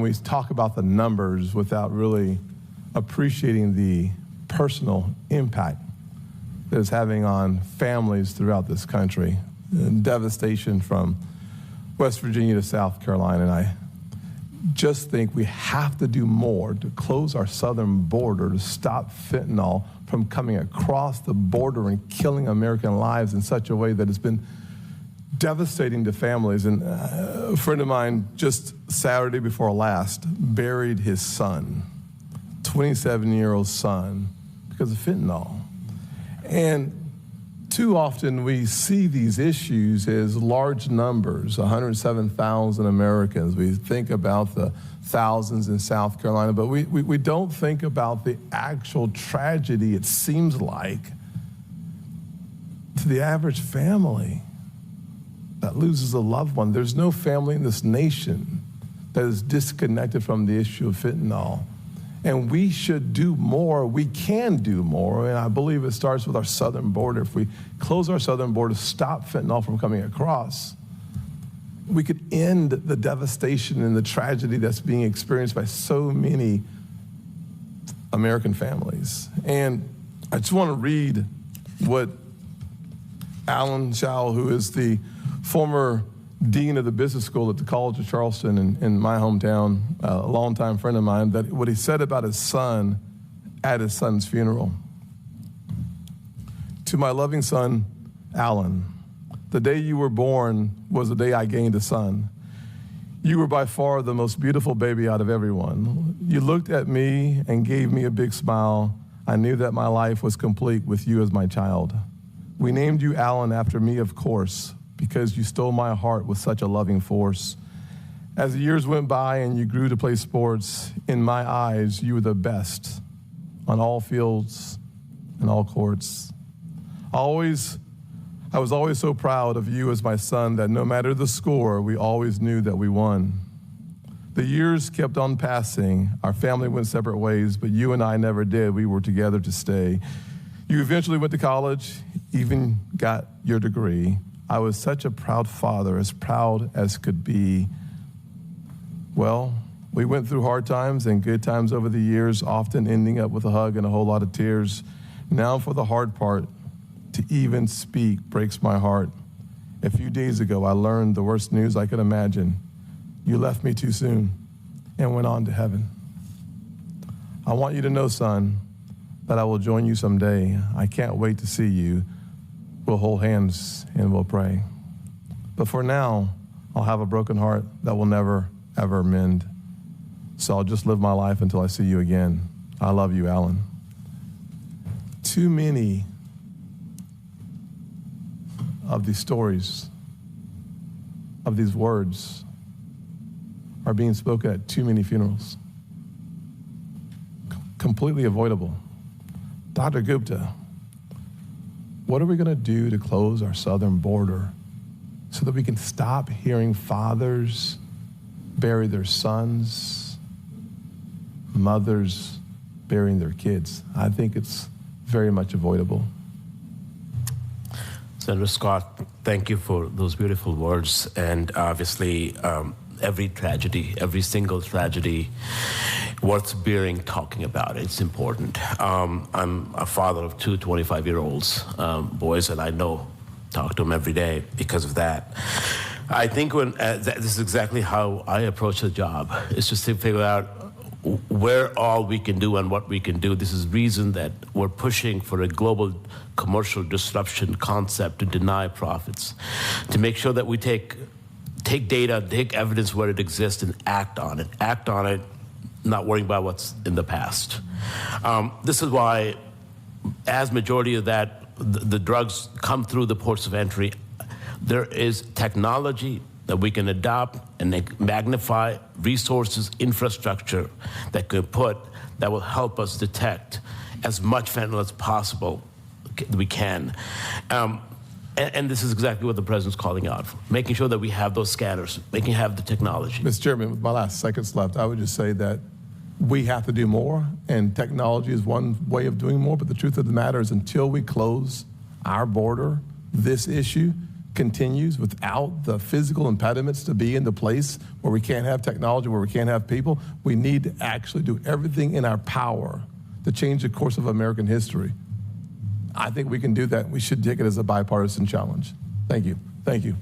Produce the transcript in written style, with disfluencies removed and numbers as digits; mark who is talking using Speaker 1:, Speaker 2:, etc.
Speaker 1: we talk about the numbers without really appreciating the personal impact that it's having on families throughout this country. Devastation from West Virginia to South Carolina. And I just think we have to do more to close our southern border to stop fentanyl from coming across the border and killing American lives in such a way that has been devastating to families. And a friend of mine just Saturday before last buried his son, 27-year-old son, because of fentanyl. And too often we see these issues as large numbers, 107,000 Americans. We think about the thousands in South Carolina, but we don't think about the actual tragedy it seems like to the average family that loses a loved one. There's no family in this nation that is disconnected from the issue of fentanyl. And we should do more. We can do more. And I believe it starts with our southern border. If we close our southern border, stop fentanyl from coming across, we could end the devastation and the tragedy that's being experienced by so many American families. And I just want to read what Alan Shaw, who is the former dean of the business school at the College of Charleston in my hometown, a longtime friend of mine, that what he said about his son at his son's funeral. To my loving son, Alan, the day you were born was the day I gained a son. You were by far the most beautiful baby out of everyone. You looked at me and gave me a big smile. I knew that my life was complete with you as my child. We named you Alan after me, of course, because you stole my heart with such a loving force. As the years went by and you grew to play sports, in my eyes, you were the best on all fields and all courts. I was always so proud of you as my son that no matter the score, we always knew that we won. The years kept on passing. Our family went separate ways, but you and I never did. We were together to stay. You eventually went to college, even got your degree. I was such a proud father, as proud as could be. Well, we went through hard times and good times over the years, often ending up with a hug and a whole lot of tears. Now for the hard part, to even speak breaks my heart. A few days ago, I learned the worst news I could imagine. You left me too soon and went on to heaven. I want you to know, son, that I will join you someday. I can't wait to see you. We'll hold hands and we'll pray. But for now, I'll have a broken heart that will never, ever mend. So I'll just live my life until I see you again. I love you, Alan. Too many of these stories, of these words, are being spoken at too many funerals. Completely avoidable. Dr. Gupta, what are we going to do to close our southern border so that we can stop hearing fathers bury their sons, mothers burying their kids? I think it's very much avoidable.
Speaker 2: Senator Scott, thank you for those beautiful words. And obviously, every tragedy, every single tragedy, worth bearing talking about. It's important. I'm a father of two 25-year-olds boys, and I talk to them every day because of that. I think this is exactly how I approach the job, is just to figure out where all we can do and what we can do. This is reason that we're pushing for a global commercial disruption concept to deny profits, to make sure that we take data, take evidence where it exists and act on it, not worrying about what's in the past. This is why, as majority of that, the drugs come through the ports of entry, there is technology that we can adopt and magnify, resources, infrastructure that will help us detect as much fentanyl as possible. We can. And this is exactly what the president's calling out for, making sure that we have those scanners, have the technology.
Speaker 1: Mr. Chairman, with my last seconds left, I would just say that we have to do more, and technology is one way of doing more, but the truth of the matter is until we close our border, this issue, continues without the physical impediments to be in the place where we can't have technology, where we can't have people, we need to actually do everything in our power to change the course of American history. I think we can do that. We should take it as a bipartisan challenge. Thank you. Thank you.